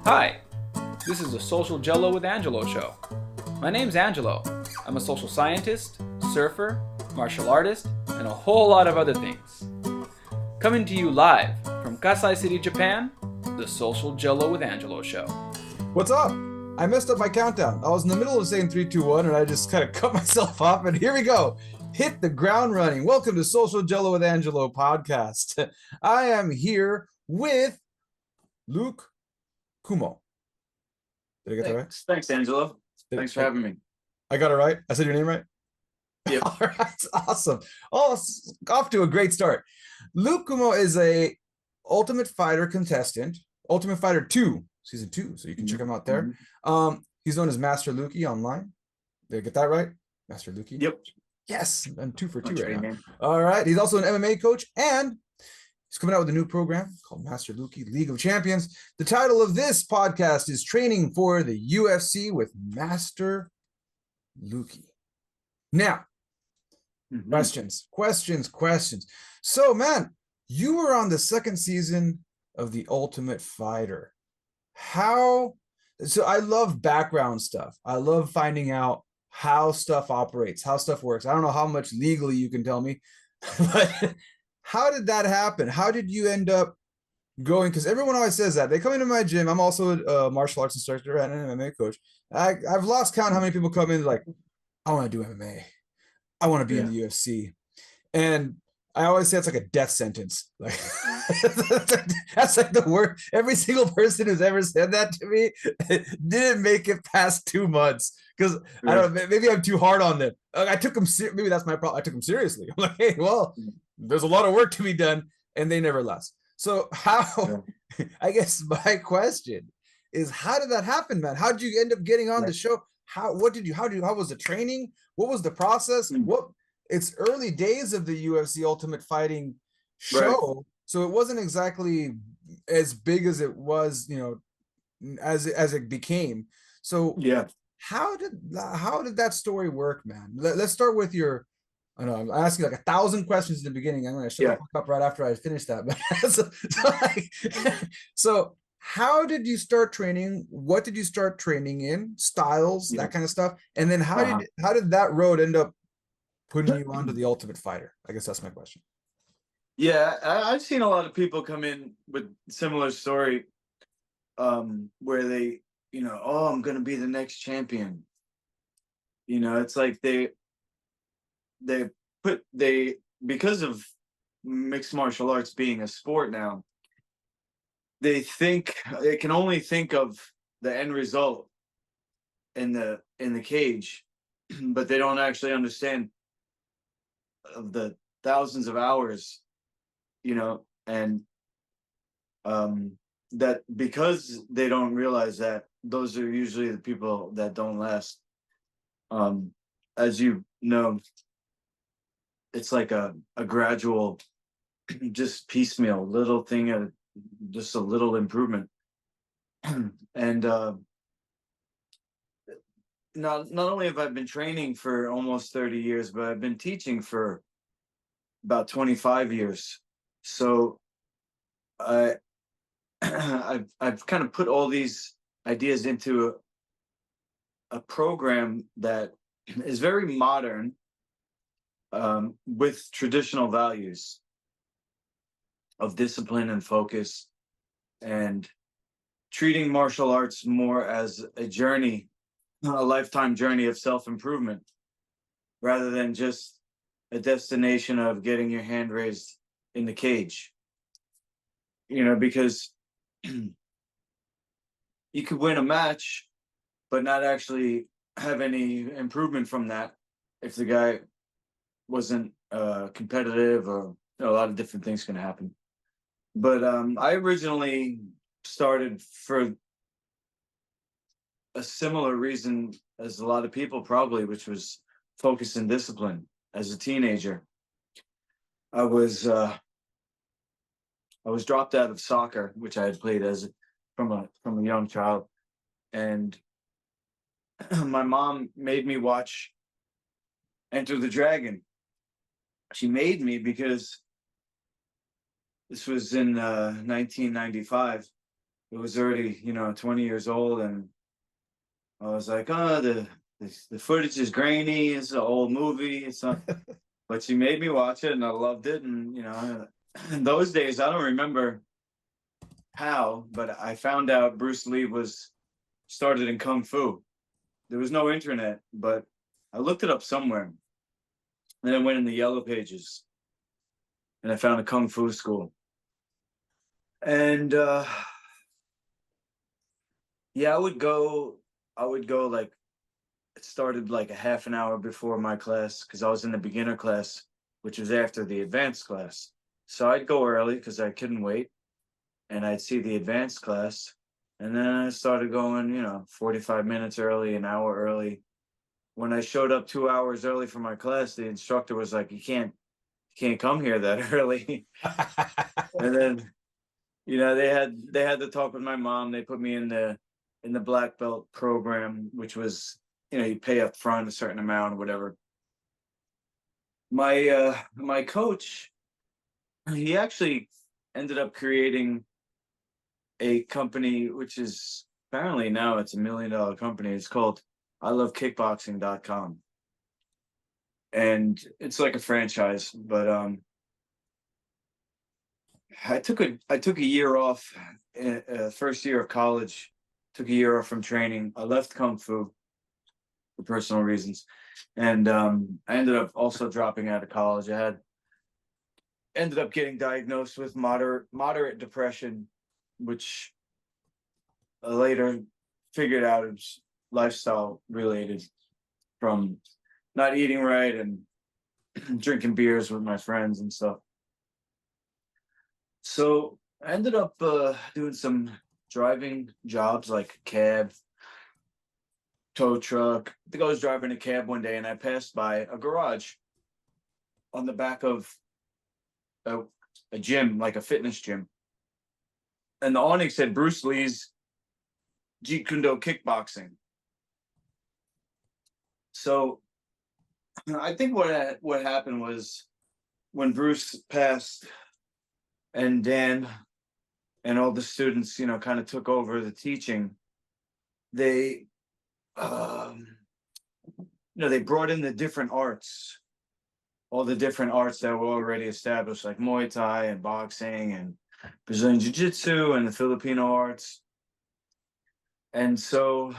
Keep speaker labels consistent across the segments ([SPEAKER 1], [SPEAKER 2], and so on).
[SPEAKER 1] Hi, this is the Social Jello with Angelo show. My name's Angelo. I'm a social scientist, surfer, martial artist, and a whole lot of other things. Coming to you live from Kasai City, Japan, the Social Jello with Angelo show.
[SPEAKER 2] What's up? I messed up my countdown. I was in the middle of saying 3, 2, 1, and I just kind of cut myself off. And here we go. Hit the ground running. Welcome to Social Jello with Angelo podcast. I am here with Luke Cummo. Did I get that right?
[SPEAKER 3] Thanks, Angelo. Thanks for having me.
[SPEAKER 2] I got it right? I said your name right?
[SPEAKER 3] Yeah.
[SPEAKER 2] All right. Awesome. Oh, off to a great start. Luke Cummo is a Ultimate Fighter contestant. Ultimate Fighter 2. Season 2, so you can check him out there. He's known as Master Lukey online. Did I get that right? Master Lukey?
[SPEAKER 3] Yep.
[SPEAKER 2] Yes, I'm 2 for 2
[SPEAKER 3] That's
[SPEAKER 2] right now.
[SPEAKER 3] man.
[SPEAKER 2] All right. He's also an MMA coach, and he's coming out with a new program called Master Lukey League of Champions. The title of this podcast is Training for the UFC with Master Lukey. Now, questions. So, man, you were on the second season of The Ultimate Fighter. So I love background stuff. I love finding out how stuff operates, how stuff works. I don't know how much legally you can tell me, but how did that happen? How did you end up going? Because everyone always says that. They come into my gym. I'm also a martial arts instructor and an MMA coach. I've lost count how many people come in like, I want to do MMA. I want to be in the UFC. And I always say it's like a death sentence. Like that's like the word. Every single person who's ever said that to me didn't make it past 2 months because I don't know. Maybe I'm too hard on them. I took them. Maybe that's my problem. I took them seriously. I'm like, hey, well, there's a lot of work to be done, and they never last. So how? I guess my question is, how did that happen, man? How did you end up getting on the show? How was the training? What was the process? It's early days of the UFC Ultimate Fighting show, right. So it wasn't exactly as big as it was, as it became. So
[SPEAKER 3] yeah,
[SPEAKER 2] how did that story work, man? Let's start with your. I know I'm asking like 1,000 questions in the beginning. I'm going to shut the fuck up right after I finish that. So how did you start training? What did you start training in? Styles, that kind of stuff, and then how did that road end up putting you onto the Ultimate Fighter? I guess that's my question.
[SPEAKER 3] Yeah, I've seen a lot of people come in with similar story, where they, oh, I'm gonna be the next champion. It's like they because of mixed martial arts being a sport now, they can only think of the end result in the cage, but they don't actually understand of the thousands of hours, and that because they don't realize that those are usually the people that don't last. As you know, it's like a gradual, just piecemeal little thing, just a little improvement. And not only have I been training for almost 30 years, but I've been teaching for about 25 years. So I've kind of put all these ideas into a program that is very modern, with traditional values of discipline and focus, and treating martial arts more as a journey, a lifetime journey of self-improvement, rather than just a destination of getting your hand raised in the cage. Because you could win a match, but not actually have any improvement from that if the guy wasn't competitive, or a lot of different things can happen. But I originally started for a similar reason as a lot of people probably, which was focus and discipline. As a teenager, I was dropped out of soccer, which I had played from a young child, and my mom made me watch Enter the Dragon. She made me because this was in 1995, it was already, 20 years old, and I was like, oh, the footage is grainy. It's an old movie. It's not, but she made me watch it, and I loved it. And in those days, I don't remember how, but I found out Bruce Lee was started in Kung Fu. There was no internet, but I looked it up somewhere. Then I went in the yellow pages, and I found a Kung Fu school. And yeah, I would go like, it started like a half an hour before my class because I was in the beginner class, which was after the advanced class. So I'd go early because I couldn't wait, and I'd see the advanced class. And then I started going, 45 minutes early, an hour early. When I showed up 2 hours early for my class, the instructor was like, you can't come here that early. And then, they had to talk with my mom. They put me in the black belt program, which was, you pay up front a certain amount or whatever. My coach, he actually ended up creating a company, which is apparently now it's $1 million company. It's called ilovekickboxing.com. And it's like a franchise, but I took a year off, first year of college, took a year off from training. I left Kung Fu for personal reasons. And I ended up also dropping out of college. Ended up getting diagnosed with moderate depression, which I later figured out it was lifestyle related, from not eating right and drinking beers with my friends and stuff. So I ended up doing some driving jobs like cab, tow truck. I think I was driving a cab one day, and I passed by a garage on the back of a gym, like a fitness gym. And the awning said Bruce Lee's Jeet Kune Do Kickboxing. So I think what happened was, when Bruce passed and Dan and all the students, kind of took over the teaching, they they brought in the different arts, all the different arts that were already established, like Muay Thai and boxing and Brazilian Jiu-Jitsu and the Filipino arts. And so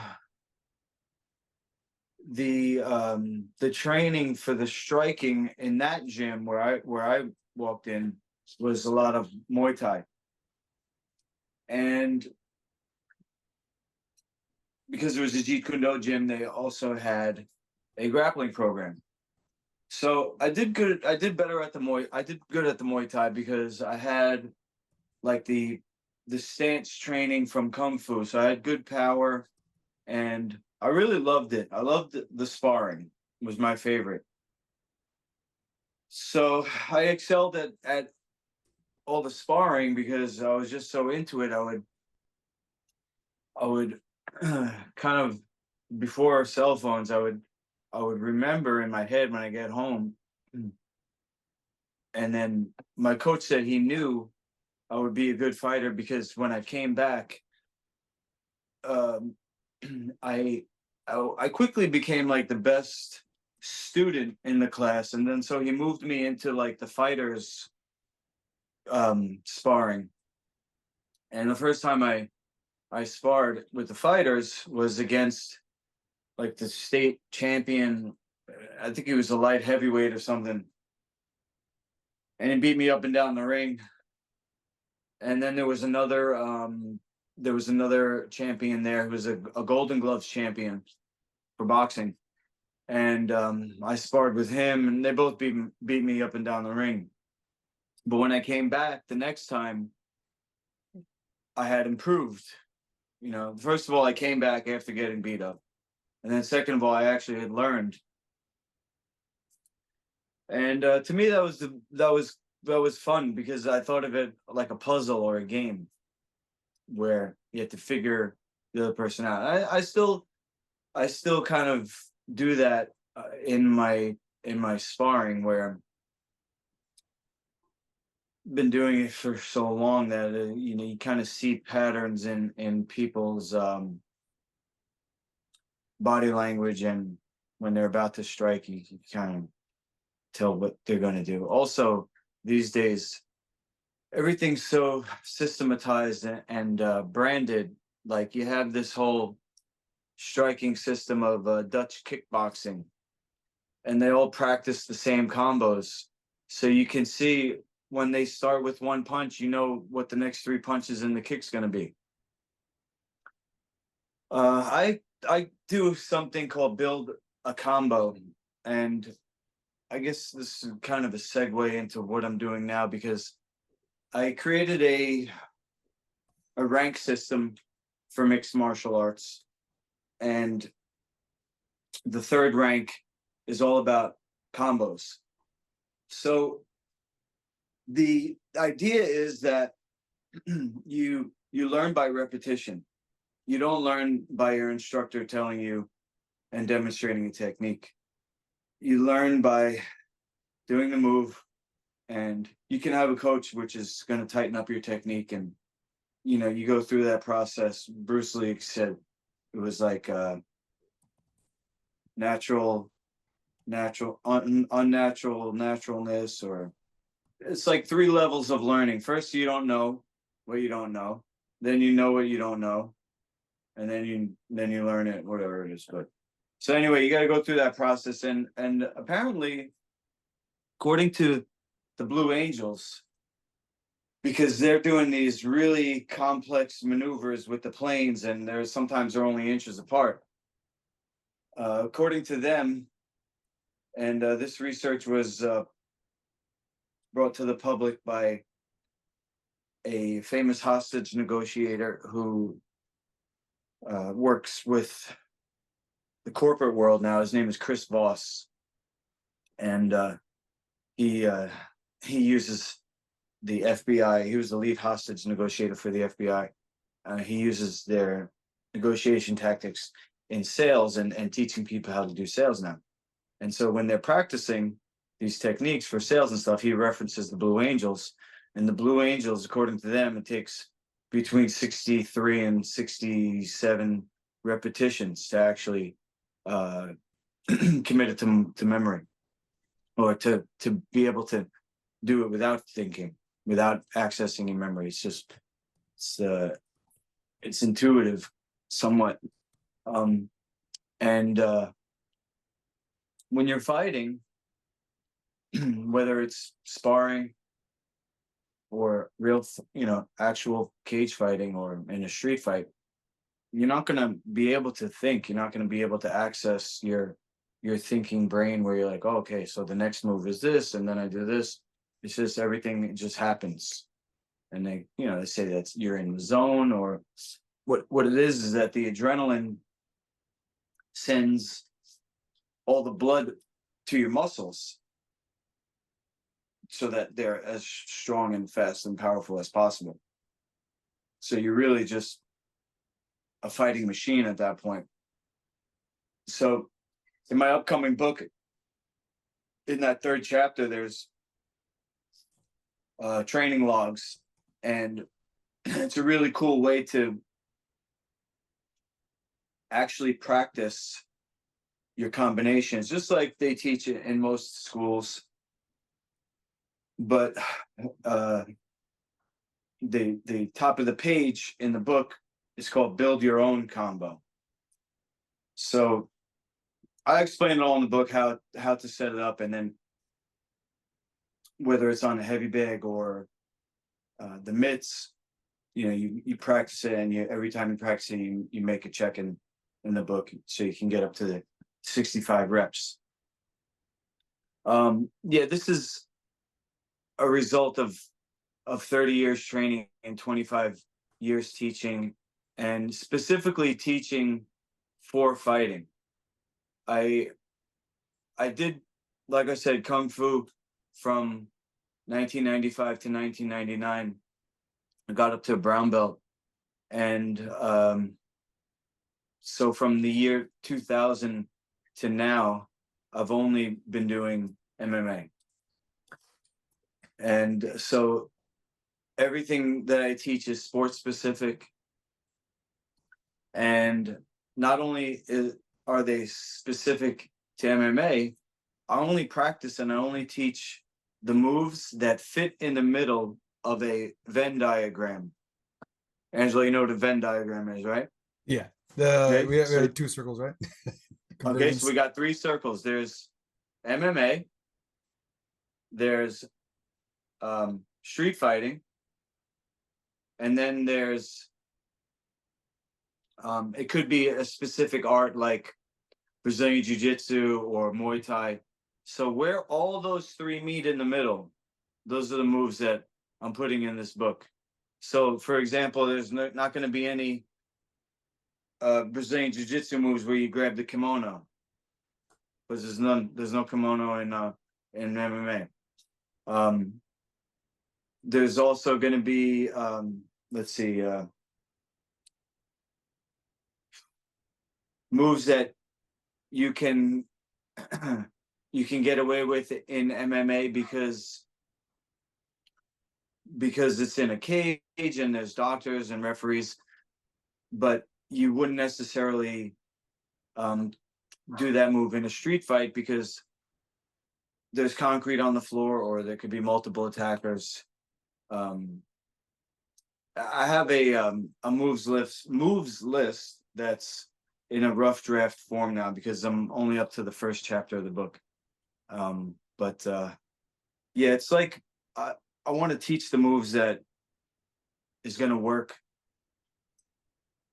[SPEAKER 3] the training for the striking in that gym where I walked in was a lot of Muay Thai. And because it was a Jeet Kune Do gym, they also had a grappling program. So I did good. I did better at the Muay. I did good at the Muay Thai because I had like the stance training from Kung Fu. So I had good power, and I really loved it. I loved the sparring. Was my favorite. So I excelled at all the sparring because I was just so into it. I would kind of, before cell phones, I would remember in my head when I get home. And then my coach said he knew I would be a good fighter because when I came back, I quickly became like the best student in the class. And then so he moved me into like the fighters sparring. And the first time I sparred with the fighters was against like the state champion. I think he was a light heavyweight or something. And he beat me up and down the ring. And then there was another champion there who was a Golden Gloves champion for boxing. And I sparred with him, and they both beat me up and down the ring. But when I came back the next time, I had improved. First of all, I came back after getting beat up. And then second of all, I actually had learned. And to me, that was fun because I thought of it like a puzzle or a game where you have to figure the other person out. I still kind of do that in my sparring, where been doing it for so long that you kind of see patterns in people's body language, and when they're about to strike, you kind of tell what they're going to do. Also, these days, everything's so systematized and branded. Like, you have this whole striking system of Dutch kickboxing, and they all practice the same combos. So you can see when they start with one punch, you know what the next three punches and the kick's going to be. I do something called build a combo, and I guess this is kind of a segue into what I'm doing now, because I created a rank system for mixed martial arts, and the third rank is all about combos. So the idea is that you learn by repetition. You don't learn by your instructor telling you and demonstrating a technique. You learn by doing the move, and you can have a coach which is going to tighten up your technique, and you go through that process. Bruce Lee said it was like natural, unnatural, naturalness, or it's like 3 levels of learning. First, you don't know what you don't know, then you know what you don't know, and then you learn it, whatever it is. But so anyway, you got to go through that process, and apparently, according to the Blue Angels, because they're doing these really complex maneuvers with the planes, and sometimes they're only inches apart. According to them, and this research was brought to the public by a famous hostage negotiator who works with the corporate world now. His name is Chris Voss, and he uses the FBI. He was the lead hostage negotiator for the FBI. He uses their negotiation tactics in sales and teaching people how to do sales now. And so when they're practicing these techniques for sales and stuff, he references the Blue Angels. And the Blue Angels, according to them, it takes between 63 and 67 repetitions to actually commit it to memory, or to be able to do it without thinking, without accessing your memory. It's just it's intuitive somewhat. And when you're fighting, whether it's sparring or real, actual cage fighting, or in a street fight, you're not going to be able to think. You're not going to be able to access your thinking brain, where you're like, oh, okay, so the next move is this, and then I do this. It's just everything, it just happens. And they say that you're in the zone, or what it is that the adrenaline sends all the blood to your muscles so that they're as strong and fast and powerful as possible. So you're really just a fighting machine at that point. So in my upcoming book, in that third chapter, there's training logs, and it's a really cool way to actually practice your combinations, just like they teach it in most schools. But the top of the page in the book is called Build Your Own Combo. So I explain it all in the book, how to set it up, and then whether it's on a heavy bag or the mitts, you practice it, and every time you practice it, you make a check in the book, so you can get up to the 65 reps. This is a result of 30 years training and 25 years teaching, and specifically teaching for fighting. I did, like I said, Kung Fu from 1995 to 1999. I got up to a brown belt. And so from the year 2000 to now, I've only been doing MMA. And so everything that I teach is sports specific, and not only are they specific to MMA, I only practice and I only teach the moves that fit in the middle of a Venn diagram. Angela, you know what a Venn diagram is, right?
[SPEAKER 2] Yeah.
[SPEAKER 3] Okay,
[SPEAKER 2] We
[SPEAKER 3] so
[SPEAKER 2] have two circles, right?
[SPEAKER 3] okay, so
[SPEAKER 2] Convergence.
[SPEAKER 3] we got 3 circles. There's MMA, there's street fighting, and then there's it could be a specific art like Brazilian Jiu-Jitsu or Muay Thai. So where all those three meet in the middle, those are the moves that I'm putting in this book. So, for example, there's not going to be any Brazilian Jiu-Jitsu moves where you grab the kimono, because there's no kimono in MMA. There's also going to be let's see, moves that you can you can get away with in MMA because it's in a cage and there's doctors and referees, but you wouldn't necessarily do that move in a street fight because there's concrete on the floor or there could be multiple attackers. I have a moves list that's in a rough draft form now because I'm only up to the first chapter of the book. But yeah, it's like I want to teach the moves that is going to work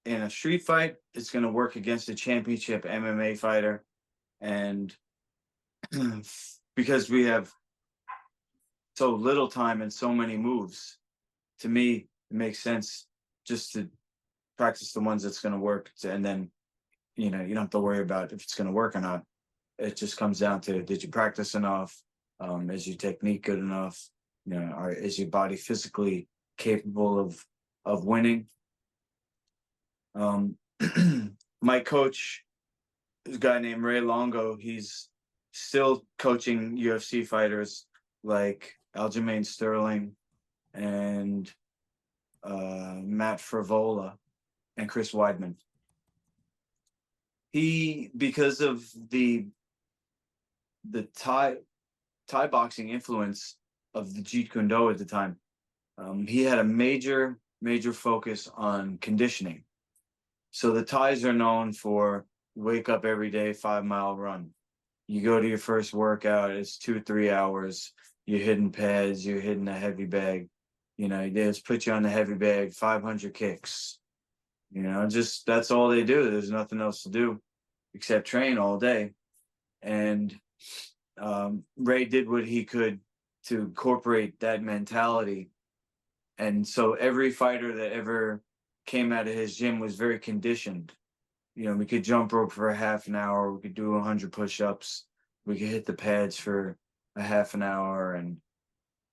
[SPEAKER 3] in a street fight. It's going to work against a championship MMA fighter, and because we have so little time and so many moves, to me it makes sense just to practice the ones that's going to work, and then you don't have to worry about if it's going to work or not. It just comes down to, did you practice enough? Is your technique good enough? Or is your body physically capable of winning? My coach is a guy named Ray Longo. He's still coaching UFC fighters like Aljamain Sterling and Matt Frivola and Chris Weidman. He, because of the Thai boxing influence of the Jeet Kune Do at the time, he had a major focus on conditioning. So the Thais are known for wake up every day, 5-mile run. You go to your first workout, it's 2-3 hours. You're hitting pads, you're hitting a heavy bag. They just put you on the heavy bag, 500 kicks. Just that's all they do. There's nothing else to do except train all day. And Ray did what he could to incorporate that mentality. And so every fighter that ever came out of his gym was very conditioned. We could jump rope for a half an hour. We could do 100 push-ups. We could hit the pads for a half an hour. And,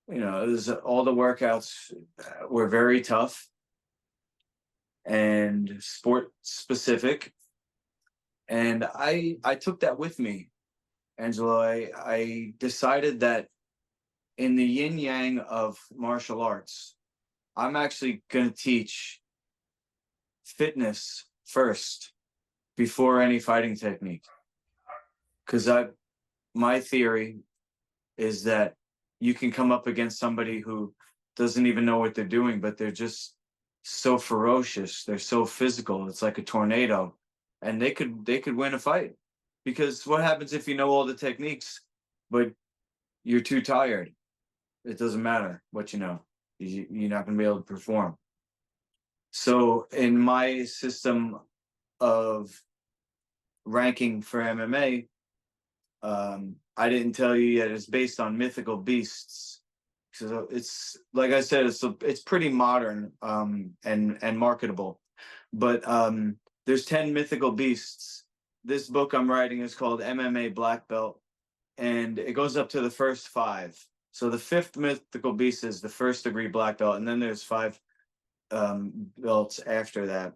[SPEAKER 3] all the workouts were very tough and sport specific. And I took that with me, Angelo. I decided that in the yin yang of martial arts, I'm actually going to teach fitness first before any fighting technique. Because my theory is that you can come up against somebody who doesn't even know what they're doing, but they're just so ferocious. They're so physical. It's like a tornado, and they could win a fight. Because what happens if you know all the techniques, but you're too tired? It doesn't matter what you know. You're not going to be able to perform. So in my system of ranking for MMA, I didn't tell you yet, it's based on mythical beasts. So it's, like I said, it's pretty modern and marketable. But there's 10 mythical beasts. This book I'm writing is called MMA Black Belt, and it goes up to the first 5. So the 5th mythical beast is the 1st degree black belt, and then there's 5 belts after that.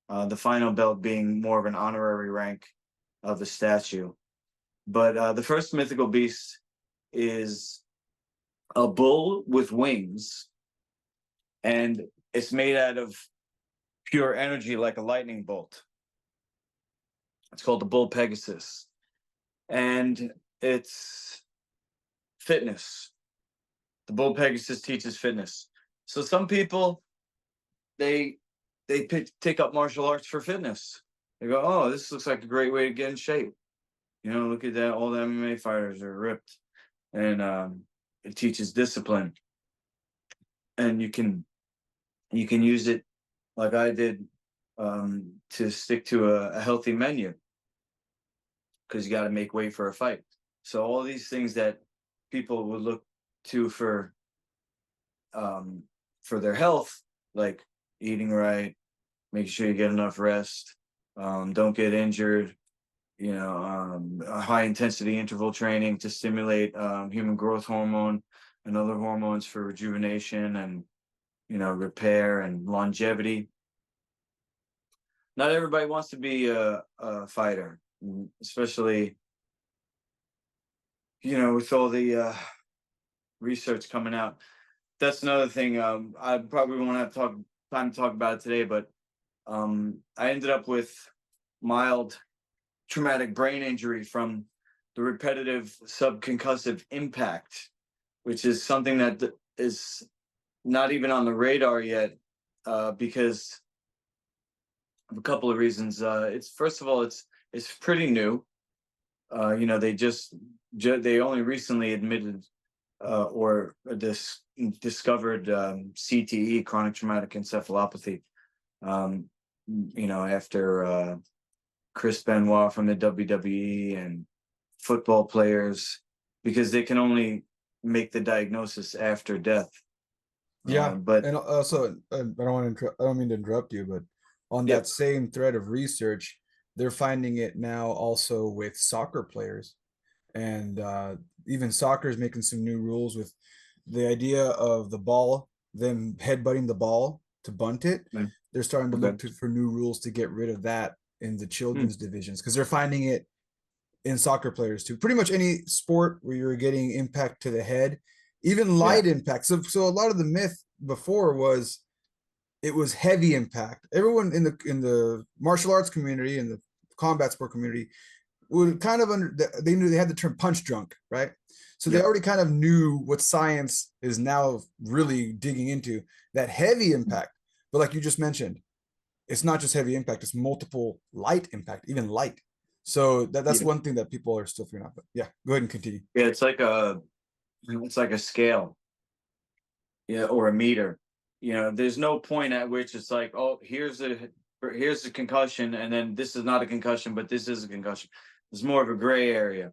[SPEAKER 3] The final belt being more of an honorary rank of a statue. But the first mythical beast is a bull with wings and it's made out of pure energy like a lightning bolt. It's called the Bull Pegasus, and it's fitness. The Bull Pegasus teaches fitness. So some people, they take up martial arts for fitness. They go, oh, this looks like a great way to get in shape. You know, look at that. All the MMA fighters are ripped, and it teaches discipline. And you can use it like I did, to stick to a healthy menu, because you got to make weight for a fight. So all these things that people would look to for their health, like eating right, making sure you get enough rest, don't get injured, you know, high intensity interval training to stimulate human growth hormone and other hormones for rejuvenation and, you know, repair and longevity. Not everybody wants to be a fighter, especially, you know, with all the research coming out. That's another thing. I probably won't have time to talk about it today, but I ended up with mild traumatic brain injury from the repetitive subconcussive impact, which is something that is not even on the radar yet, because of a couple of reasons. It's first of all, it's pretty new. You know, they only recently admitted or discovered CTE, chronic traumatic encephalopathy. You know, after Chris Benoit from the WWE and football players, because they can only make the diagnosis after death.
[SPEAKER 2] Yeah,
[SPEAKER 3] but
[SPEAKER 2] and also I don't mean to interrupt you, but on
[SPEAKER 3] yeah,
[SPEAKER 2] that same thread of research, they're finding it now also with soccer players, and even soccer is making some new rules with the idea of the ball, them headbutting the ball to bunt it.
[SPEAKER 3] mm,
[SPEAKER 2] They're starting to
[SPEAKER 3] okay.
[SPEAKER 2] for new rules to get rid of that in the
[SPEAKER 3] Hmm.
[SPEAKER 2] children's divisions, because they're finding it in soccer players too. Pretty much any sport where you're getting impact to the head, even
[SPEAKER 3] Yeah,
[SPEAKER 2] light impact. So a lot of the myth before was it was heavy impact. Everyone in the martial arts community and the combat sport community would kind of they knew they had the term punch drunk, right? So they
[SPEAKER 3] yeah,
[SPEAKER 2] already kind of knew what science is now really digging into, that heavy impact. But like you just mentioned, it's not just heavy impact, it's multiple light impact, even light. So that's
[SPEAKER 3] yeah,
[SPEAKER 2] one thing that people are still figuring out. But yeah, go ahead and continue.
[SPEAKER 3] yeah. It's like a scale, yeah, or a meter. You know, there's no point at which it's like, oh, here's a concussion, and then this is not a concussion, but this is a concussion. It's more of a gray area.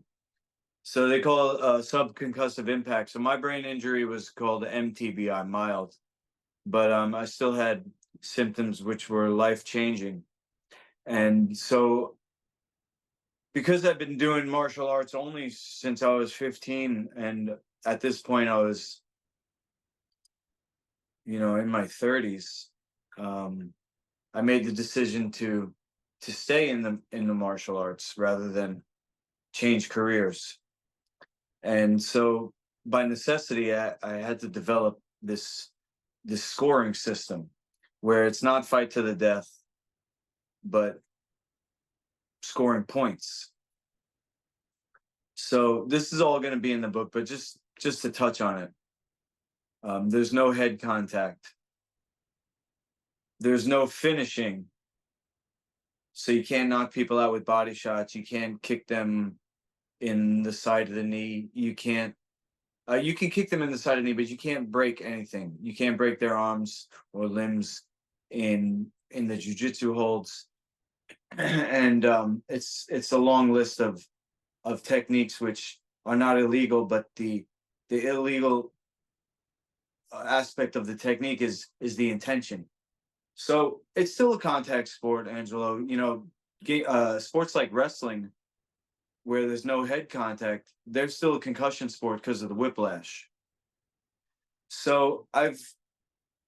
[SPEAKER 3] So they call it subconcussive impact. So my brain injury was called MTBI, mild, but I still had symptoms which were life changing. And so, because I've been doing martial arts only since I was 15, and at this point I was, you know, in my 30s, I made the decision to stay in the martial arts rather than change careers. And so by necessity, I had to develop this scoring system where it's not fight to the death, but scoring points. So this is all going to be in the book, but just to touch on it, there's no head contact. There's no finishing. So you can't knock people out with body shots. You can't kick them in the side of the knee. You can kick them in the side of the knee, but you can't break anything. You can't break their arms or limbs in the jiu-jitsu holds. And it's a long list of techniques which are not illegal, but the illegal aspect of the technique is the intention. So it's still a contact sport, Angelo. You know, sports like wrestling, where there's no head contact, they're still a concussion sport because of the whiplash. So I've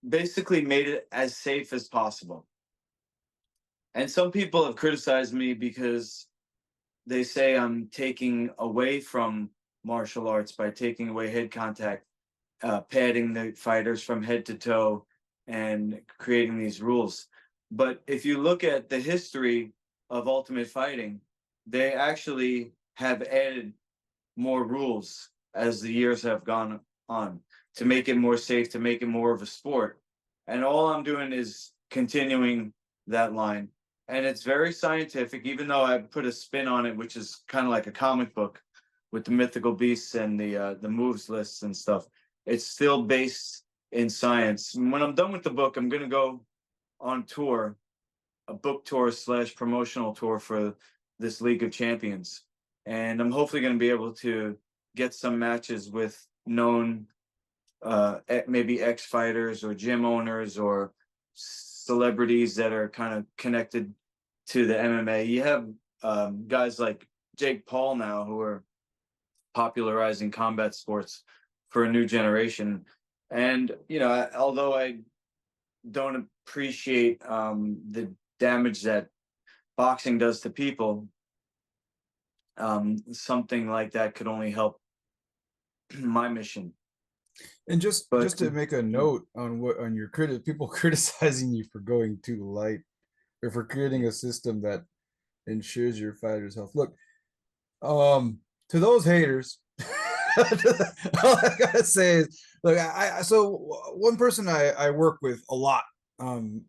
[SPEAKER 3] basically made it as safe as possible. And some people have criticized me because they say I'm taking away from martial arts by taking away head contact, padding the fighters from head to toe, and creating these rules. But if you look at the history of Ultimate Fighting, they actually have added more rules as the years have gone on to make it more safe, to make it more of a sport. And all I'm doing is continuing that line. And it's very scientific, even though I put a spin on it, which is kind of like a comic book with the mythical beasts and the moves lists and stuff. It's still based in science. And when I'm done with the book, I'm gonna go on tour, a book tour / promotional tour for this League of Champions. And I'm hopefully going to be able to get some matches with known maybe ex-fighters or gym owners or celebrities that are kind of connected to the MMA. You have guys like Jake Paul now who are popularizing combat sports for a new generation. And, you know, although I don't appreciate the damage that boxing does to people, something like that could only help my mission.
[SPEAKER 2] And just to make a note on what on your people criticizing you for going too light or for creating a system that ensures your fighter's health. Look, to those haters, all I gotta say is, look, so one person I work with a lot, and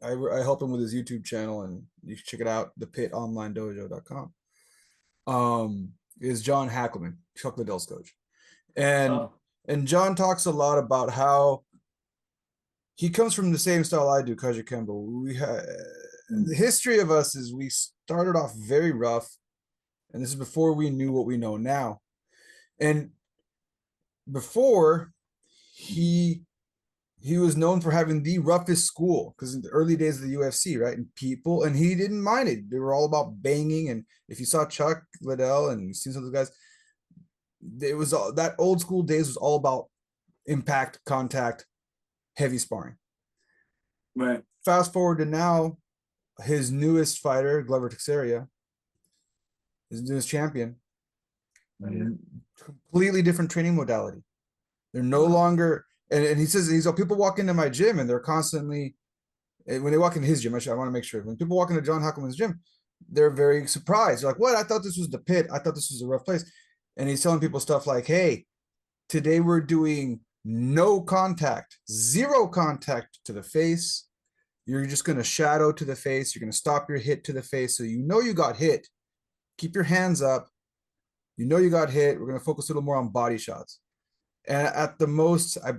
[SPEAKER 2] I help him with his YouTube channel, and you should check it out, thepitonlinedojo.com. Is John Hackleman, Chuck Liddell's coach. And John talks a lot about how he comes from the same style I do, Kaja Kembo. The history of us is we started off very rough, and this is before we knew what we know now. And before, he was known for having the roughest school, because in the early days of the UFC, right? And he didn't mind it. They were all about banging. And if you saw Chuck Liddell and you've seen some of the guys, it was all, that old school days was all about impact, contact, heavy sparring.
[SPEAKER 3] Right.
[SPEAKER 2] Fast forward to now, his newest fighter, Glover Teixeira, his newest champion, completely different training modality. They're no longer, and he says, people walk into my gym and they're constantly, when they walk into his gym, I want to make sure, when people walk into John Hackleman's gym, they're very surprised. They're like, what? I thought this was the pit. I thought this was a rough place. And he's telling people stuff like, hey, today we're doing no contact, zero contact to the face. You're just going to shadow to the face. You're going to stop your hit to the face. So you know you got hit. Keep your hands up. You know you got hit. We're going to focus a little more on body shots. And at the most, I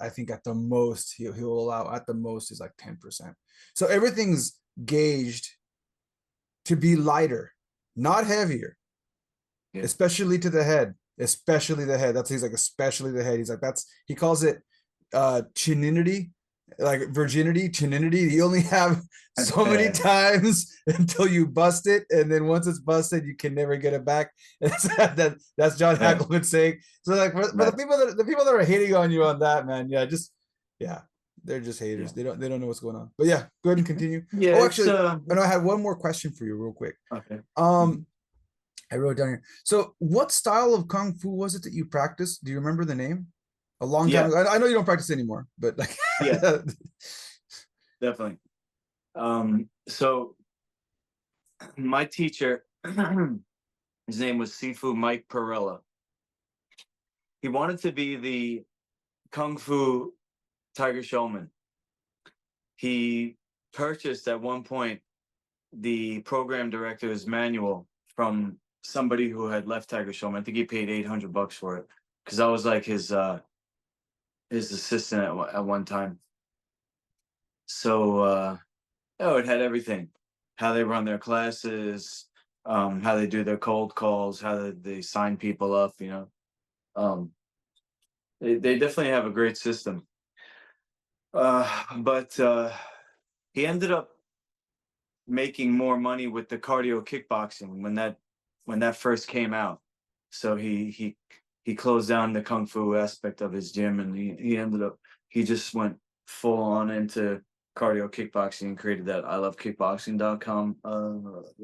[SPEAKER 2] think at the most, he'll allow, at the most is like 10%. So everything's gauged to be lighter, not heavier, especially to the head, especially the head. He's like, especially the head. He's like, he calls it chininity, like virginity, chininity. You only have so many times until you bust it, and then once it's busted, you can never get it back. That's John Hackleman saying. So like for the people that are hating on you on that, man, they're just haters. They don't know what's going on. But yeah, go ahead and continue.
[SPEAKER 3] Yeah.
[SPEAKER 2] Oh, actually, I had one more question for you, real quick.
[SPEAKER 3] Okay.
[SPEAKER 2] I wrote it down here. So, what style of kung fu was it that you practiced? Do you remember the name? A long time ago. I know you don't practice anymore, but like,
[SPEAKER 3] yeah, definitely. So my teacher, his name was Sifu Mike Perella. He wanted to be the Kung Fu Tiger Showman. He purchased at one point the program director's manual from somebody who had left Tiger Showman. I think he paid $800 for it, because I was like his assistant at one time. So it had everything: how they run their classes, how they do their cold calls, how they sign people up. They definitely have a great system. But he ended up making more money with the cardio kickboxing when that first came out. So he closed down the kung fu aspect of his gym, and he just went full on into cardio kickboxing and created that ilovekickboxing.com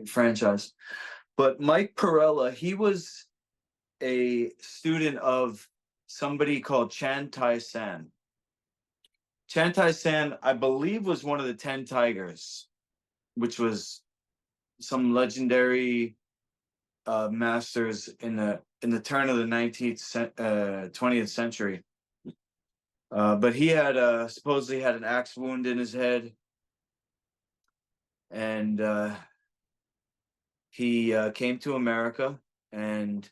[SPEAKER 3] franchise. But Mike Perella, he was a student of somebody called Chan Tai San. Chan Tai-san, I believe, was one of the 10 Tigers, which was some legendary masters in the turn of the 20th century. But he had supposedly had an axe wound in his head, and he came to America, and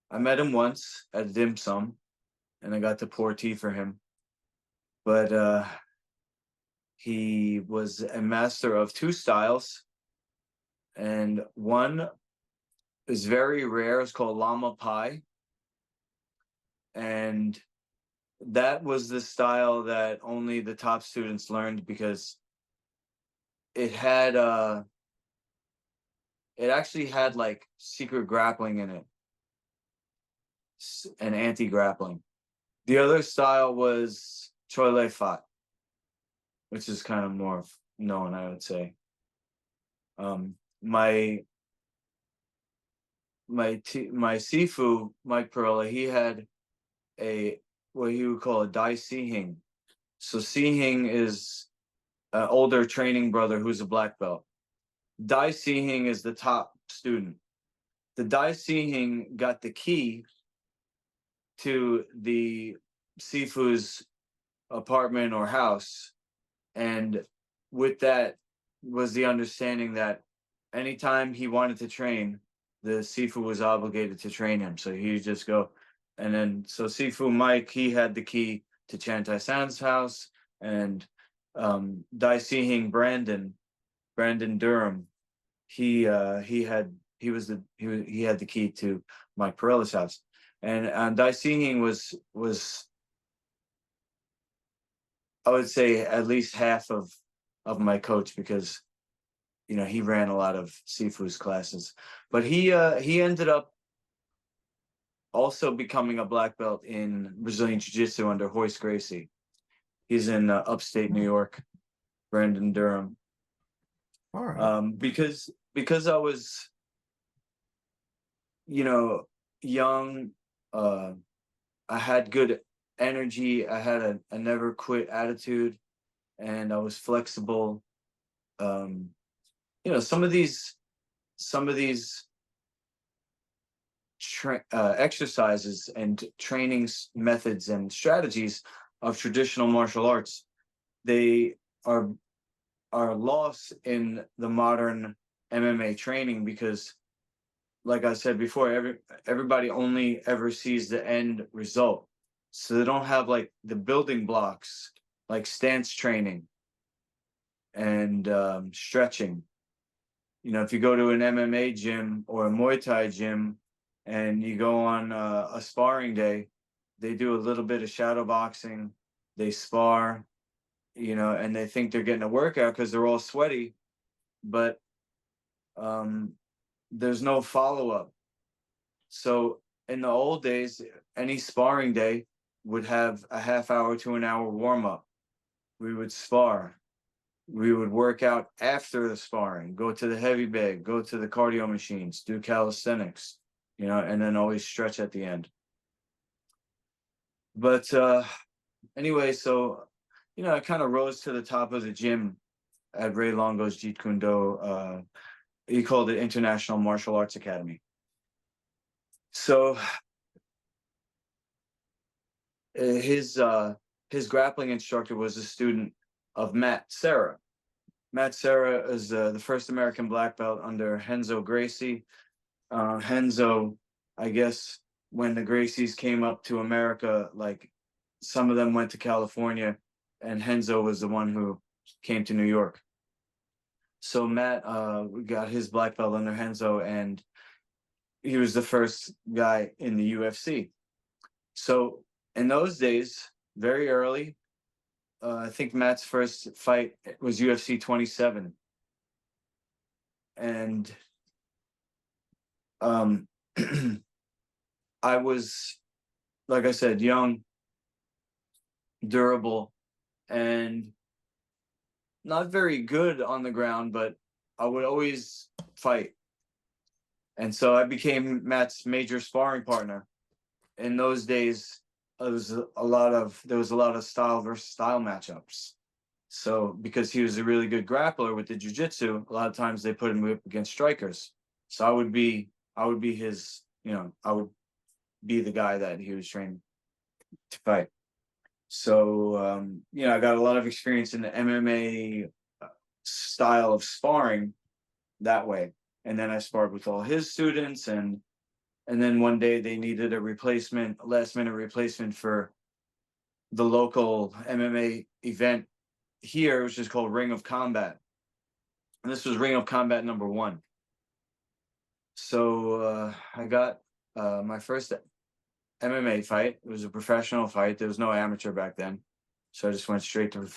[SPEAKER 3] I met him once at dim sum, and I got to pour tea for him. But he was a master of two styles, and one is very rare. It's called Llama Pie, and that was the style that only the top students learned because it had it actually had like secret grappling in it and anti-grappling. The other style was Choi Lei Fat, which is kind of more known, I would say. My Sifu, Mike Perella, he had what he would call a Dai Sihing. So Sihing is an older training brother who's a black belt. Dai Sihing is the top student. The Dai Sihing got the key to the Sifu's apartment or house, and with that was the understanding that anytime he wanted to train, the Sifu was obligated to train him. So he'd just go, and then so Sifu Mike, he had the key to Chan Tai-san's house, and Dai Sihing Brandon Durham, he had the key to Mike Perella's house, and Dai Sihing was I would say at least half of my coach, because he ran a lot of Sifu's classes, but he ended up also becoming a black belt in Brazilian Jiu-Jitsu under Royce Gracie. He's in upstate New York, Brandon Durham.
[SPEAKER 2] All right.
[SPEAKER 3] Because I was, young, I had good energy, I had a never quit attitude, and I was flexible. Some of these exercises and training methods and strategies of traditional martial arts, they are lost in the modern MMA training, because like I said before, everybody only ever sees the end result. So they don't have like the building blocks, like stance training and stretching. If you go to an MMA gym or a Muay Thai gym and you go on a sparring day, they do a little bit of shadow boxing, they spar, and they think they're getting a workout because they're all sweaty, but there's no follow-up. So in the old days, any sparring day would have a half hour to an hour warm-up. We would spar. We would work out after the sparring, go to the heavy bag, go to the cardio machines, do calisthenics, and then always stretch at the end. But anyway, so I kind of rose to the top of the gym at Ray Longo's Jeet Kune Do. He called it International Martial Arts Academy. So his grappling instructor was a student of Matt Serra. Matt Serra is the first American black belt under Renzo Gracie. Renzo, I guess, when the Gracies came up to America, like some of them went to California, and Renzo was the one who came to New York. So Matt got his black belt under Renzo, and he was the first guy in the UFC. So in those days, very early, I think Matt's first fight was UFC 27. And I was, like I said, young, durable, and not very good on the ground, but I would always fight. And so I became Matt's major sparring partner. In those days, there was a lot of style versus style matchups. So because he was a really good grappler with the jiu-jitsu, a lot of times they put him up against strikers. So I would be his, I would be the guy that he was trained to fight. So I got a lot of experience in the MMA style of sparring that way. And then I sparred with all his students, and then one day they needed a last minute replacement for the local MMA event here, which is called Ring of Combat. And this was Ring of Combat #1. So I got my first MMA fight. It was a professional fight. There was no amateur back then. So I just went straight to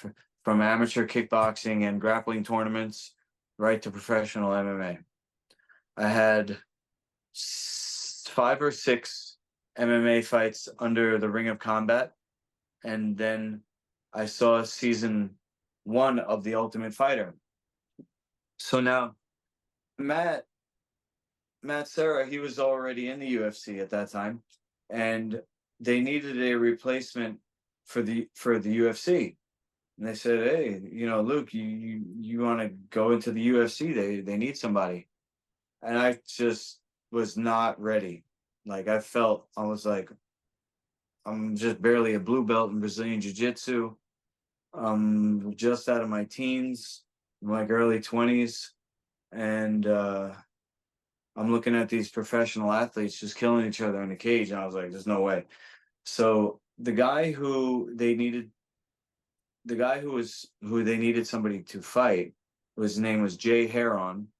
[SPEAKER 3] from amateur kickboxing and grappling tournaments right to professional MMA. I had 5 or 6 MMA fights under the Ring of Combat. And then I saw season 1 of The Ultimate Fighter. So now Matt Serra, he was already in the UFC at that time, and they needed a replacement for the UFC. And they said, "Hey, Luke, you want to go into the UFC? They need somebody." And I just was not ready. Like I was like, I'm just barely a blue belt in Brazilian Jiu-Jitsu. I'm just out of my teens, like early 20s, and I'm looking at these professional athletes just killing each other in a cage, and I was like, "There's no way." So the guy who they needed somebody to fight, his name was Jay Heron.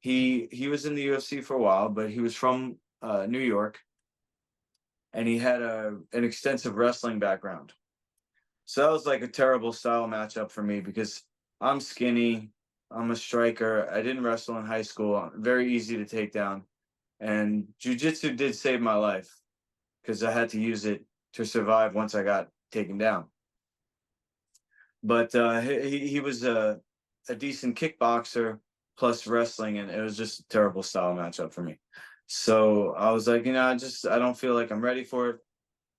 [SPEAKER 3] He was in the UFC for a while, but he was from New York, and he had an extensive wrestling background. So that was like a terrible style matchup for me because I'm skinny, I'm a striker. I didn't wrestle in high school. Very easy to take down. And jiu-jitsu did save my life because I had to use it to survive once I got taken down. But he was a decent kickboxer plus wrestling, and it was just a terrible style matchup for me. So I was like, I don't feel like I'm ready for it.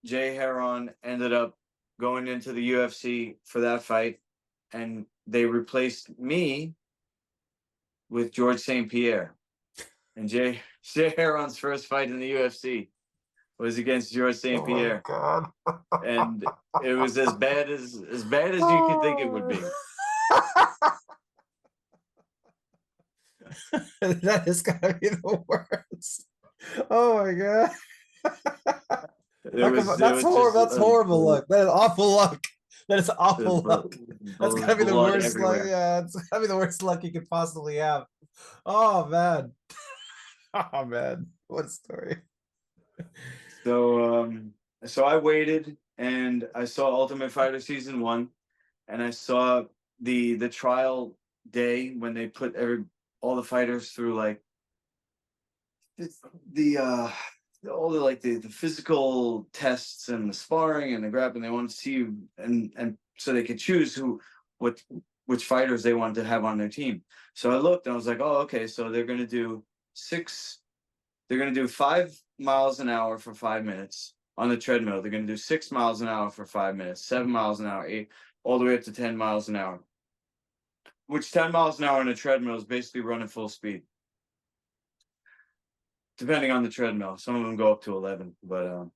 [SPEAKER 3] Jay Heron ended up going into the UFC for that fight, and they replaced me with George St. Pierre. And Jay Heron's first fight in the UFC was against George St. Pierre.
[SPEAKER 2] God.
[SPEAKER 3] And it was as bad as you could think it would be.
[SPEAKER 2] That is gotta be the worst. Oh my God. That's horrible. That's horrible luck. That is awful luck. That is awful luck. That's gotta be the worst luck. Yeah, it's gotta be the worst luck you could possibly have. Oh man. Oh man. What a story.
[SPEAKER 3] So I waited, and I saw Ultimate Fighter season 1, and I saw the trial day when they put all the fighters through like all the physical tests and the sparring and the grappling. They wanted to see you, and so they could choose which fighters they wanted to have on their team. So I looked and I was like, oh, okay, so they're gonna do 5 miles an hour for 5 minutes on the treadmill. They're gonna do 6 miles an hour for 5 minutes, 7 miles an hour, 8, all the way up to 10 miles an hour. Which 10 miles an hour on a treadmill is basically running full speed, depending on the treadmill. Some of them go up to 11, but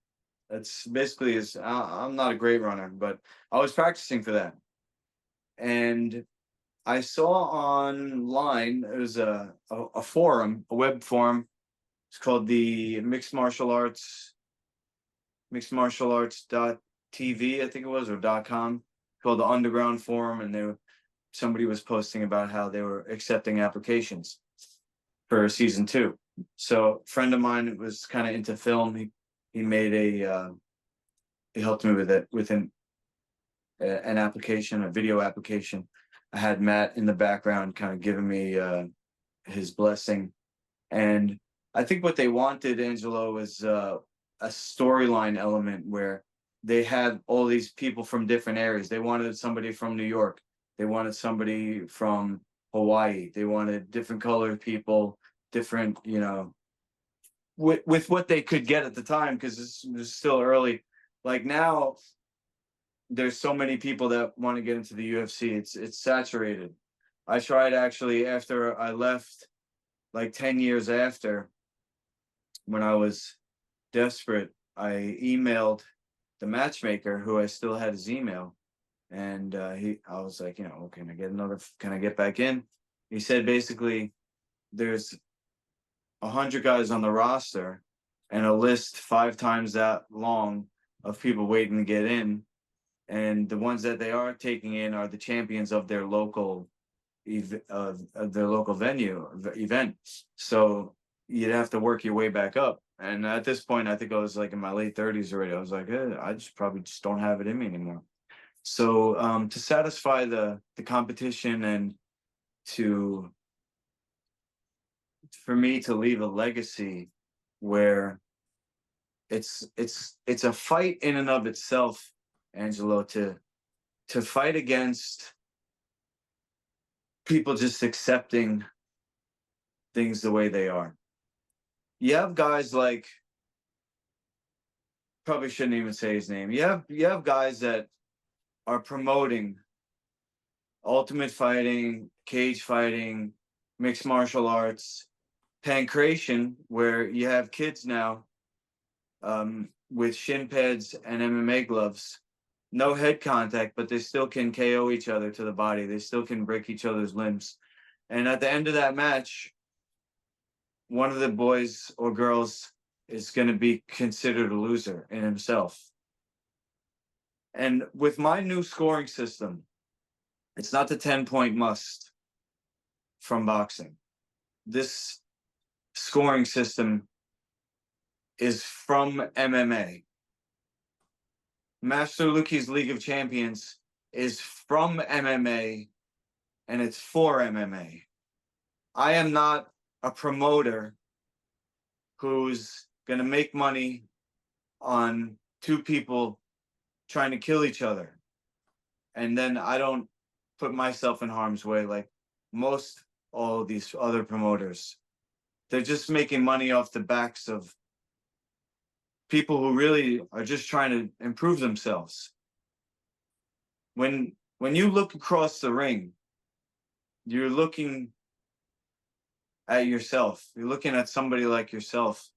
[SPEAKER 3] that's basically I'm not a great runner, but I was practicing for that. And I saw online, it was a forum, a web forum. It's called the Mixed Martial Arts .tv, I think it was, or .com, called the Underground Forum, and somebody was posting about how they were accepting applications for season 2. So a friend of mine was kind of into film. He made he helped me with it, with an application, a video application. I had Matt in the background kind of giving me his blessing. And I think what they wanted, Angelo, was a storyline element where they had all these people from different areas. They wanted somebody from New York. They wanted somebody from Hawaii. They wanted different colored people, different, with what they could get at the time, because this was still early. like now there's so many people that want to get into the UFC. It's saturated. I tried actually after I left, like 10 years after, when I was desperate, I emailed the matchmaker who I still had his email. And I was like, can I get back in? He said basically there's 100 guys on the roster and a list 5 times that long of people waiting to get in. And the ones that they are taking in are the champions of their local event. So you'd have to work your way back up. And at this point, I think I was like in my late 30s already. I was like, I just probably just don't have it in me anymore. So to satisfy the competition and for me to leave a legacy where it's a fight in and of itself, Angelo, to fight against people just accepting things the way they are. You have guys like, probably shouldn't even say his name. You have guys that are promoting ultimate fighting, cage fighting, mixed martial arts, pancration, where you have kids now with shin pads and MMA gloves, no head contact, but they still can KO each other to the body. They still can break each other's limbs. And at the end of that match, one of the boys or girls is going to be considered a loser in himself. And with my new scoring system, it's not the 10-point must from boxing. This scoring system is from MMA. Master Lukey's League of Champions is from MMA, and it's for MMA. I am not a promoter who's going to make money on 2 people trying to kill each other. And then I don't put myself in harm's way like most all these other promoters. They're just making money off the backs of people who really are just trying to improve themselves. When you look across the ring, you're looking at yourself. You're looking at somebody like yourself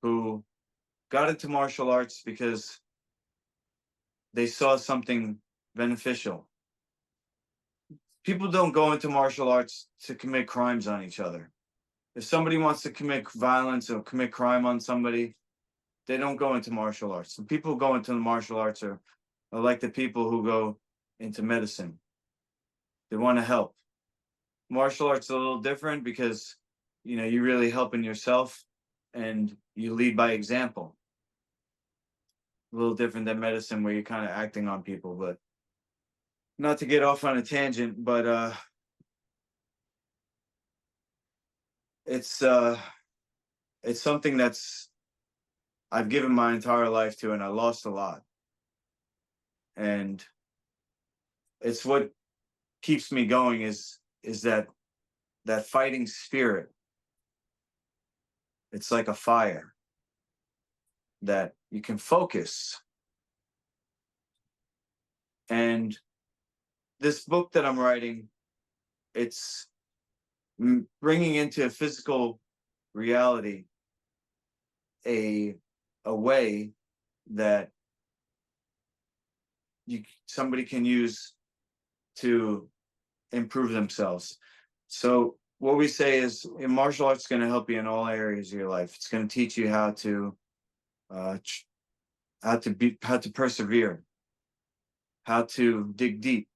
[SPEAKER 3] who got into martial arts because they saw something beneficial. People don't go into martial arts to commit crimes on each other. If somebody wants to commit violence or commit crime on somebody, they don't go into martial arts. The people who go into the martial arts are like the people who go into medicine. They want to help. Martial arts is a little different because, you're really helping yourself and you lead by example. A little different than medicine where you're kind of acting on people, but not to get off on a tangent, but it's something that's I've given my entire life to, and I lost a lot. And it's what keeps me going is that fighting spirit. It's like a fire that you can focus. And this book that I'm writing, it's bringing into a physical reality a way that somebody can use to improve themselves. So what we say is, martial arts is going to help you in all areas of your life. It's going to teach you how to persevere, how to dig deep,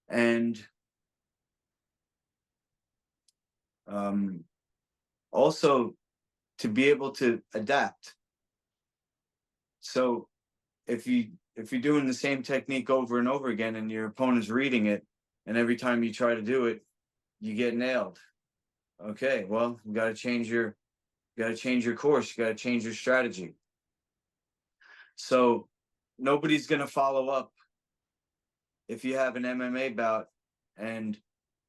[SPEAKER 3] and also to be able to adapt. So if you're doing the same technique over and over again and your opponent's reading it, and every time you try to do it, you get nailed. Okay, well, you got to change your course. You got to change your strategy. So nobody's going to follow up if you have an MMA bout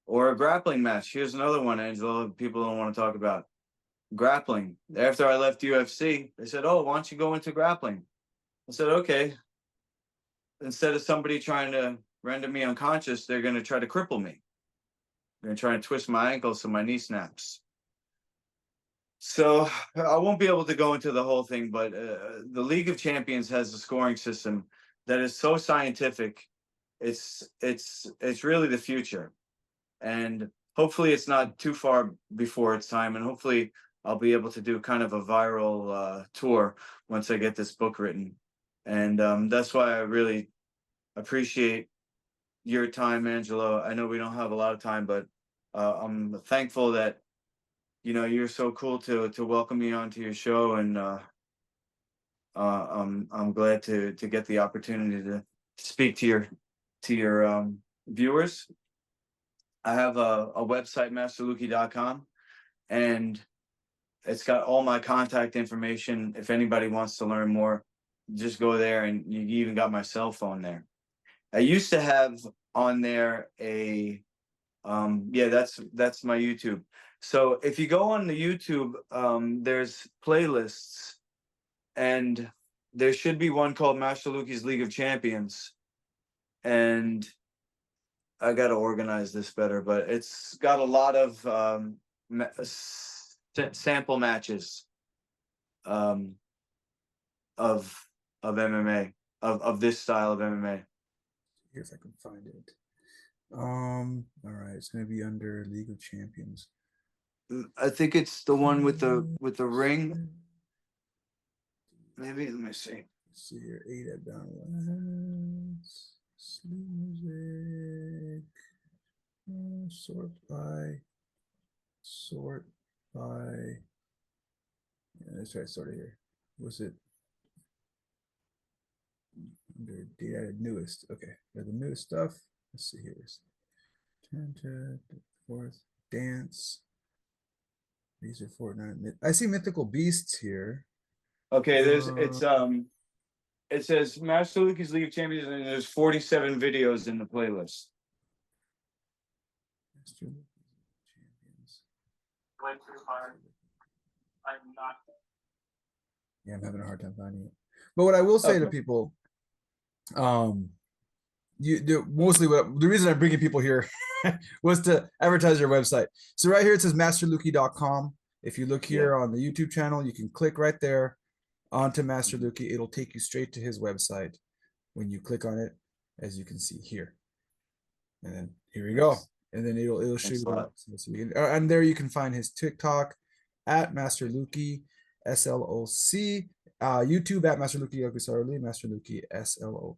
[SPEAKER 3] or a grappling match. Here's another one, Angelo, people don't want to talk about. grappling. After I left UFC, they said, "Oh, why don't you go into grappling?" I said, "Okay." Instead of somebody trying to render me unconscious, they're going to try to cripple me. They're going to try to twist my ankle so my knee snaps. So I won't be able to go into the whole thing, but the League of Champions has a scoring system that is so scientific. It's really the future, and hopefully it's not too far before its time, and hopefully I'll be able to do kind of a viral tour once I get this book written, and that's why I really appreciate your time, Angelo. I know we don't have a lot of time, but I'm thankful that you're so cool to welcome me onto your show, and I'm glad to get the opportunity to speak to your viewers. I have a website, masterlukey.com, and it's got all my contact information. If anybody wants to learn more, just go there, and you even got my cell phone there. I used to have on there a yeah, that's my YouTube. So if you go on the YouTube, there's playlists, and there should be one called Master Lukey's League of Champions. And I got to organize this better, but it's got a lot of sample matches of MMA, of this style of MMA.
[SPEAKER 2] Here, if I can find it. All right, it's gonna be under League of Champions.
[SPEAKER 3] I think it's the one with the ring. Maybe, let me see.
[SPEAKER 2] Let's see here, 8 at balance. Sleep music. Sort by. Yeah, let's try to sort it here. Was it under date added newest? Okay, the newest stuff. Let's see here. 10 to 4th dance. These are Fortnite. I see Mythical Beasts here.
[SPEAKER 3] Okay, it says Master Lukey's League of Champions, and there's 47 videos in the playlist.
[SPEAKER 2] Master Champions.
[SPEAKER 4] Went too hard. I'm not.
[SPEAKER 2] Yeah, I'm having a hard time finding it. But what I will say to people, mostly the reason I'm bringing people here was to advertise your website. So right here it says masterlukey.com. If you look here on the YouTube channel, you can click right there onto Master Lukey. It'll take you straight to his website when you click on it, as you can see here. And then here we go. And then it'll show you. And there you can find his TikTok at Master Lukey, SLOC, YouTube at Master Lukey, Master Lukey, SLOC,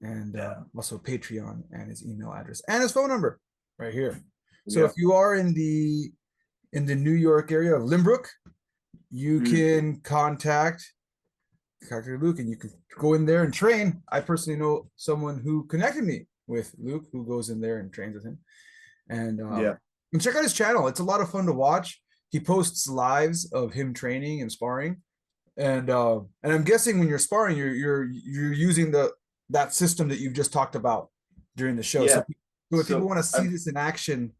[SPEAKER 2] and also Patreon, and his email address and his phone number right here. So if you are in the New York area of Limbrook, you can contact Luke, and you can go in there and train. I personally know someone who connected me with Luke, who goes in there and trains with him. And and check out his channel. It's a lot of fun to watch. He posts lives of him training and sparring. And I'm guessing when you're sparring, you're using that system that you've just talked about during the show. So if people want to see this in action,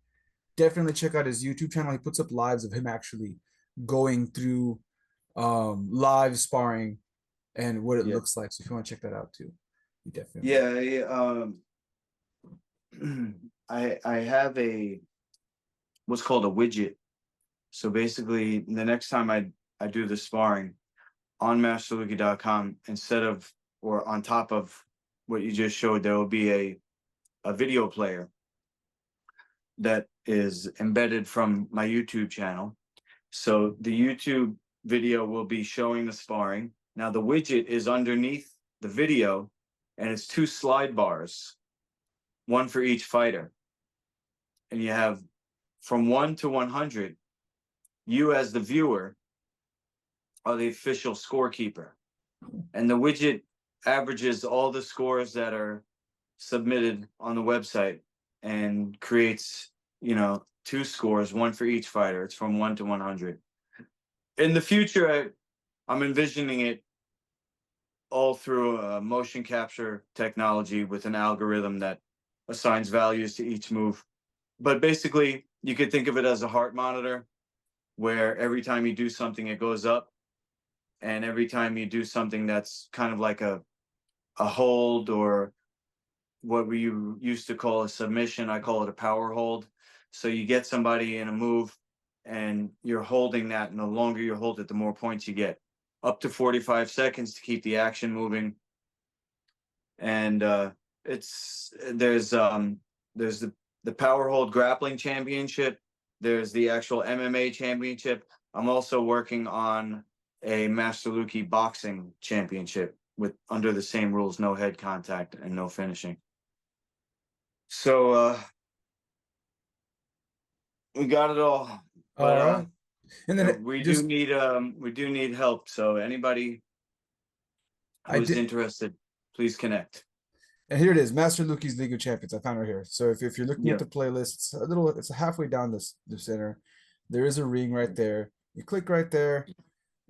[SPEAKER 2] definitely check out his YouTube channel. He puts up lives of him actually going through live sparring and what it looks like. So if you want to check that out too, you definitely
[SPEAKER 3] I have what's called a widget. So basically, the next time I do the sparring on masterlukey.com, instead of or on top of what you just showed, there will be a video player that is embedded from my YouTube channel. So the YouTube video will be showing the sparring. Now the widget is underneath the video, and it's 2 slide bars, one for each fighter. And you have from 1 to 100, you as the viewer are the official scorekeeper. And the widget averages all the scores that are submitted on the website and creates, 2 scores, one for each fighter. It's from 1 to 100. In the future, I'm envisioning it all through a motion capture technology with an algorithm that assigns values to each move. but basically you could think of it as a heart monitor, where every time you do something, it goes up. And every time you do something that's kind of like a hold, or what we used to call a submission, I call it a power hold. So you get somebody in a move and you're holding that, and the longer you hold it, the more points you get. Up to 45 seconds to keep the action moving. And there's the power hold grappling championship. There's the actual MMA championship. I'm also working on a Master Lukey boxing championship with under the same rules, no head contact and no finishing. So we got it all. But
[SPEAKER 2] All right. And then
[SPEAKER 3] we
[SPEAKER 2] just,
[SPEAKER 3] do need help. So anybody who's interested, please connect.
[SPEAKER 2] and here it is, Master Lukey's League of Champions. I found it right here. So if you're looking at
[SPEAKER 3] Yep.
[SPEAKER 2] the playlist, it's halfway down the center. There is a ring right there. You click right there,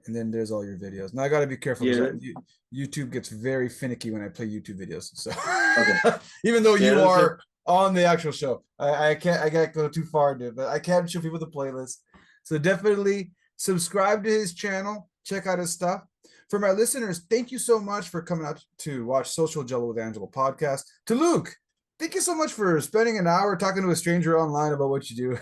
[SPEAKER 2] and then there's all your videos. Now I got to be careful.
[SPEAKER 3] Yeah.
[SPEAKER 2] YouTube gets very finicky when I play YouTube videos. So
[SPEAKER 3] Okay.
[SPEAKER 2] even though
[SPEAKER 3] Yeah,
[SPEAKER 2] you
[SPEAKER 3] those
[SPEAKER 2] are on the actual show, I can't go too far into it, but I can show people the playlist. So definitely subscribe to his channel, check out his stuff. For my listeners, thank you so much for coming out to watch Social Jello with Angelo podcast. To Luke, thank you so much for spending an hour talking to a stranger online about what you do.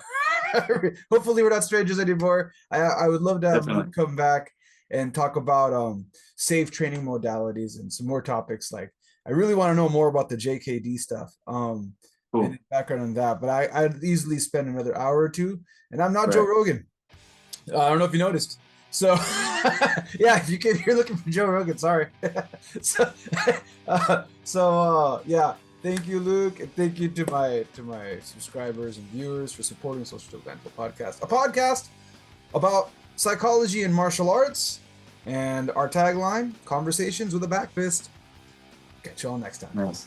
[SPEAKER 2] Hopefully we're not strangers anymore. I would love to have
[SPEAKER 3] Definitely.
[SPEAKER 2] Luke come back and talk about safe training modalities and some more topics. Like, I really want to know more about the JKD stuff.
[SPEAKER 3] Cool.
[SPEAKER 2] And background on that, but I'd easily spend another hour or two, and I'm not
[SPEAKER 3] Right.
[SPEAKER 2] Joe Rogan. I don't know if you noticed. So yeah, if you're looking for Joe Rogan, sorry. Yeah, thank you, Luke, and thank you to my subscribers and viewers for supporting Social Jello podcast, a podcast about psychology and martial arts, and our tagline: conversations with a back fist. Catch y'all next time.
[SPEAKER 3] Nice.